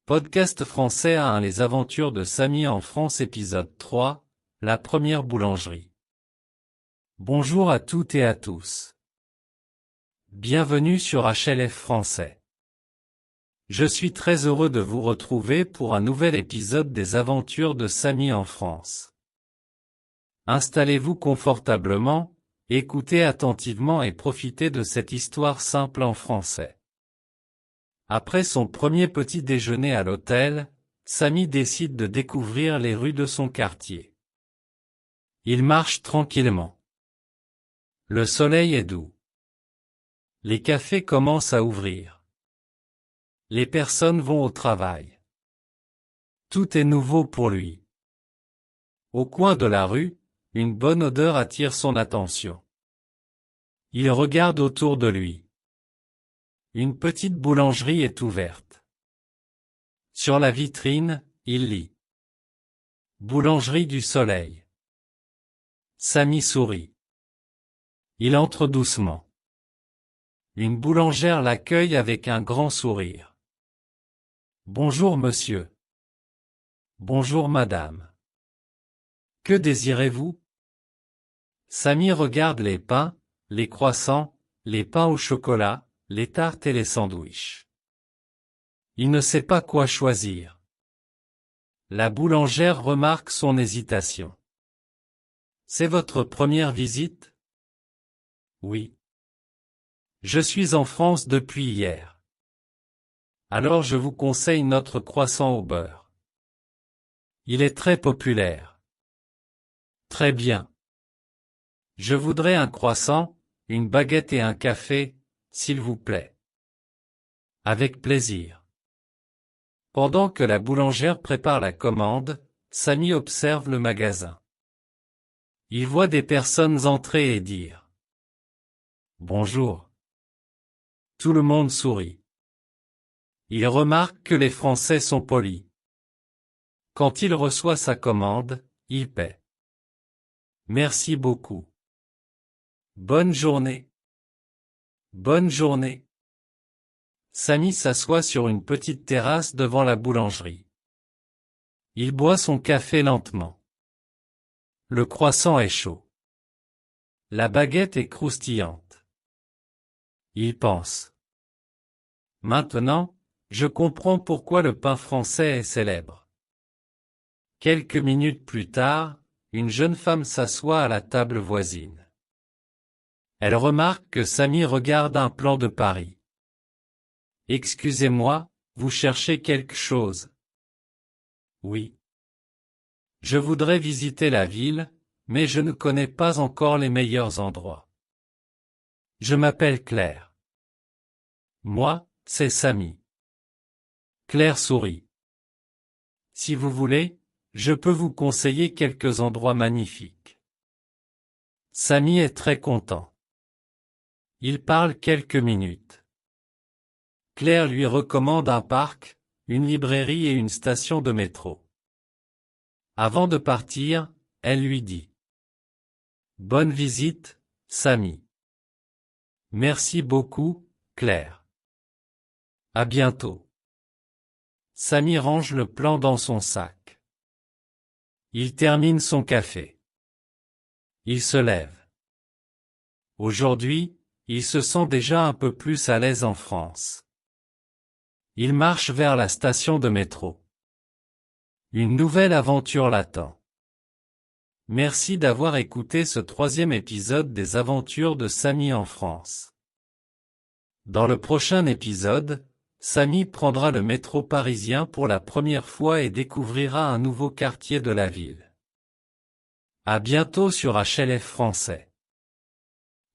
Podcast français à 1 Les aventures de Samy en France épisode 3, la première boulangerie. Bonjour à toutes et à tous. Bienvenue sur HLF français. Je suis très heureux de vous retrouver pour un nouvel épisode des aventures de Samy en France. Installez-vous confortablement, écoutez attentivement et profitez de cette histoire simple en français. Après son premier petit déjeuner à l'hôtel, Samy décide de découvrir les rues de son quartier. Il marche tranquillement. Le soleil est doux. Les cafés commencent à ouvrir. Les personnes vont au travail. Tout est nouveau pour lui. Au coin de la rue, une bonne odeur attire son attention. Il regarde autour de lui. Une petite boulangerie est ouverte. Sur la vitrine, il lit « Boulangerie du Soleil ». Samy sourit. Il entre doucement. Une boulangère l'accueille avec un grand sourire. « Bonjour monsieur. »« Bonjour madame. »« Que désirez-vous » Samy regarde les pains, les croissants, les pains au chocolat, les tartes et les sandwichs. Il ne sait pas quoi choisir. La boulangère remarque son hésitation. « C'est votre première visite ?» « Oui. Je suis en France depuis hier. Alors je vous conseille notre croissant au beurre. Il est très populaire. » « Très bien. Je voudrais un croissant, une baguette et un café, s'il vous plaît. » « Avec plaisir. » Pendant que la boulangère prépare la commande, Samy observe le magasin. Il voit des personnes entrer et dire « Bonjour ». Tout le monde sourit. Il remarque que les Français sont polis. Quand il reçoit sa commande, il paie. « Merci beaucoup. Bonne journée. » « Bonne journée. » Samy s'assoit sur une petite terrasse devant la boulangerie. Il boit son café lentement. Le croissant est chaud. La baguette est croustillante. Il pense. Maintenant, je comprends pourquoi le pain français est célèbre. Quelques minutes plus tard, une jeune femme s'assoit à la table voisine. Elle remarque que Samy regarde un plan de Paris. « Excusez-moi, vous cherchez quelque chose ?» « Oui. Je voudrais visiter la ville, mais je ne connais pas encore les meilleurs endroits. Je m'appelle Claire. » « Moi, c'est Samy. » Claire sourit. « Si vous voulez, je peux vous conseiller quelques endroits magnifiques. » Samy est très content. Il parle quelques minutes. Claire lui recommande un parc, une librairie et une station de métro. Avant de partir, elle lui dit « Bonne visite, Samy. » « Merci beaucoup, Claire. À bientôt. » Samy range le plan dans son sac. Il termine son café. Il se lève. Aujourd'hui, il se sent déjà un peu plus à l'aise en France. Il marche vers la station de métro. Une nouvelle aventure l'attend. Merci d'avoir écouté ce 3e épisode des aventures de Samy en France. Dans le prochain épisode, Samy prendra le métro parisien pour la première fois et découvrira un nouveau quartier de la ville. À bientôt sur HLF français.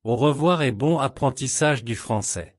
Au revoir et bon apprentissage du français.